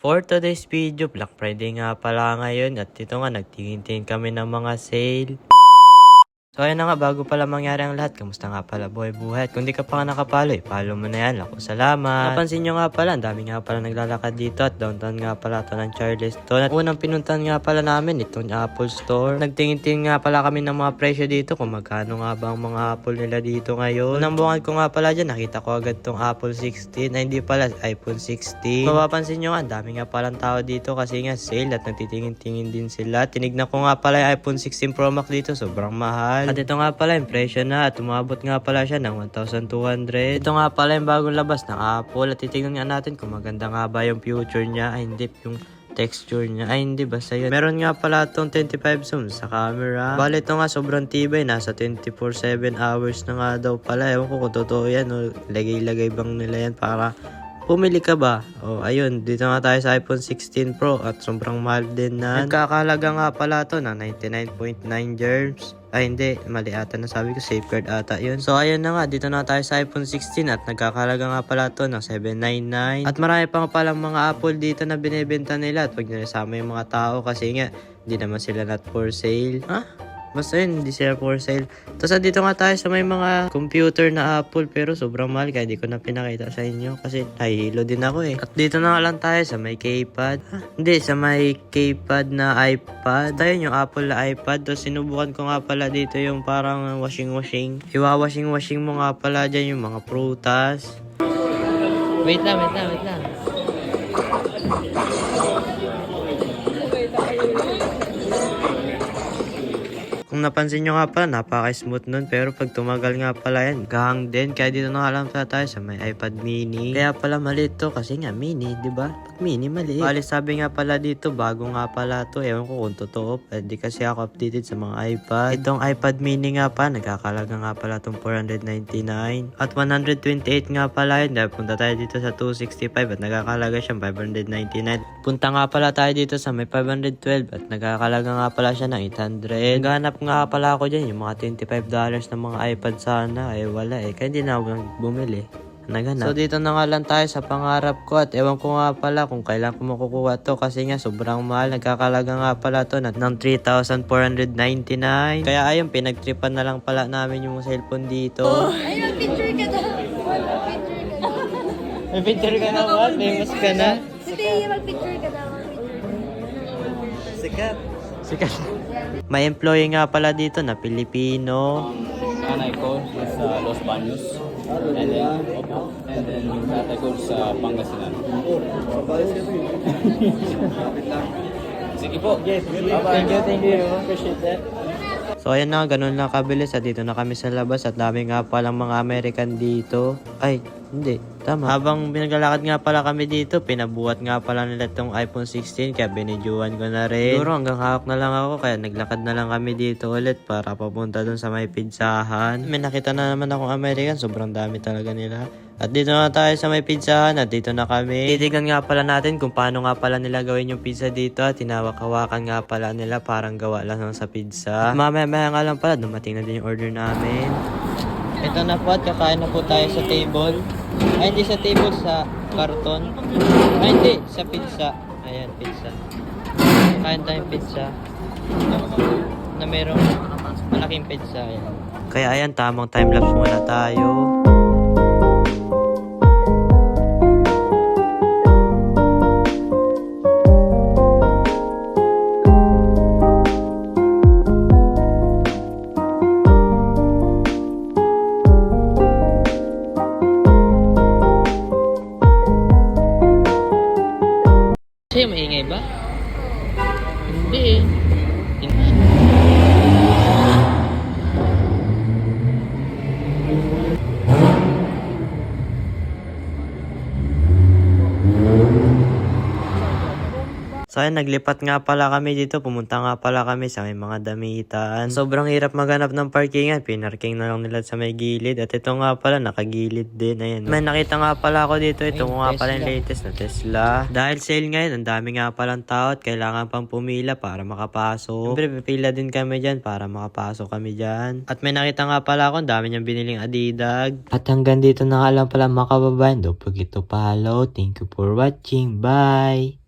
For today's video, Black Friday nga pala ngayon at ito nga nagtingin-tingin kami ng mga sale. So ayun na nga, bago pala mangyari ang lahat, kamusta nga pala buhay-buhay? At kung di ka pa nga nakapalo, follow mo na yan. Ako, salamat. Napansin nyo nga pala, ang dami nga pala naglalakad dito at downtown nga pala ito ng Charleston. At unang pinuntan nga pala namin itong Apple Store. Nagtingin-tingin nga pala kami ng mga presyo dito kung magkano nga ba ang mga Apple nila dito ngayon. Unang bungan ko nga pala dyan, nakita ko agad tong Apple 16, ay hindi pala, iPhone 16. Mapapansin nyo nga, ang dami nga palang tao dito kasi nga sale at nagtitingin-tingin din sila. Tinignan ko nga pala yung iPhone 16 Pro Max dito, sobrang mahal. At ito nga pala, impression na at umabot nga pala siya ng 1,200. Ito nga pala yung bagong labas ng Apple at titignan nga natin kung maganda nga ba yung future niya. Ay hindi, yung texture niya. Ay hindi, basta yun. Meron nga pala itong 25 zoom sa camera. Bale ito nga sobrang tibay. Nasa 24/7 hours na nga daw pala. Ewan ko kung totoo yan o lagay-lagay bang nila yan para pumili ka ba? O ayun, dito nga tayo sa iPhone 16 Pro at sobrang mahal din na. Nagkakalaga nga pala to ng 99.9 germs. Ay hindi, mali ata na sabi ko, safeguard ata yun. So ayun na nga, dito na tayo sa iPhone 16 at nagkakalaga nga pala to ng 799. At marami pang palang mga Apple dito na binibenta nila at wag nyo nasama yung mga tao kasi nga, hindi naman sila not for sale. Ha? Basta yun, hindi sila for sale. Tapos dito nga tayo sa may mga computer na Apple pero sobrang mahal kaya di ko na pinakita sa inyo kasi nahihilo din ako eh. At dito na nga lang tayo sa may keypad. Hindi, sa may keypad na iPad. Tayo yung Apple na iPad. Tapos sinubukan ko nga pala dito yung parang washing. Iwa-washing mo nga pala dyan yung mga prutas. Wait lang. Kung napansin nyo nga pala, napaka-smooth nun. Pero pag tumagal nga pala yan, gahang din. Kaya dito na alam sa tayo sa may iPad mini. Kaya pala maliit to kasi nga mini, di ba? Pag mini, maliit. Bali sabi nga pala dito, bago nga pala to. Ewan ko kung totoo. Pwede kasi ako updated sa mga iPad. Itong iPad mini nga pa, nagkakalaga nga pala itong 499. At 128 nga pala yun. Dahil punta tayo dito sa 265 at nagkakalaga siyang 599. Punta nga pala tayo dito sa may 512 at nagkakalaga nga pala siya ng 800. Naghanap nga pala ako dyan, yung mga $25 ng mga iPad sana, eh wala eh. Kaya hindi na ako bumili. Naghanap. So dito na nga lang tayo sa pangarap ko at ewan ko nga pala kung kailan ko makukuha to kasi nga sobrang mahal. Nagkakalaga nga pala to ng 3,499. Kaya ayun, pinagtripan na lang pala namin yung cellphone dito. Ay, mag-picture ka daw. May picture ka na ba? Famous ka na? Hindi, mag-picture ka daw. Sikat. May employee nga pala dito na Pilipino. Nanay ko sa Los Baños. And then yung tatay ko sa Pangasinan. Sige po. Yes. Thank you. Appreciate that. So ayan na, ganun lang kabilis at dito na kami sa labas at dami nga palang mga American dito. Ay, hindi. Tama. Habang pinaglalakad nga pala kami dito, pinabuhat nga pala nila itong iPhone 16 kaya binidyoan ko na rin. Siguro hanggang hawak na lang ako kaya naglakad na lang kami dito ulit para papunta dun sa may pizzahan. May nakita na naman akong American, sobrang dami talaga nila. At dito na tayo sa may pizzahan at dito na kami. Titignan nga pala natin kung paano nga pala nila gawin yung pizza dito at tinawak-hawakan nga pala nila parang gawa lang sa pizza. Mamaya nga lang pala, dumating na din yung order namin. Ito na po at kakain na po tayo sa table. Ay, hindi sa table, sa karton. Ay, hindi, sa pizza. Ayan, pizza. Kain tayong pizza. Na merong malaking pizza. Ayan. Kaya ayan, tamang timelapse muna tayo. Sa'yo maingay ba? Hindi eh. So ayun, naglipat nga pala kami dito. Pumunta nga pala kami sa may mga damitan. Sobrang hirap maghanap ng parkingan. Pinarking na lang nila sa may gilid. At ito nga pala, nakagilid din. Ayan. May nakita nga pala ako dito. Ito nga pala yung latest na Tesla. Dahil sale ngayon, ang dami nga palang tao at kailangan pang pumila para makapasok. Siyempre, pipila din kami dyan para makapasok kami dyan. At may nakita nga pala ako, ang dami niyang biniling Adidas. At hanggang dito na nga lang pala mga kababayan. Don't forget to follow. Thank you for watching. Bye!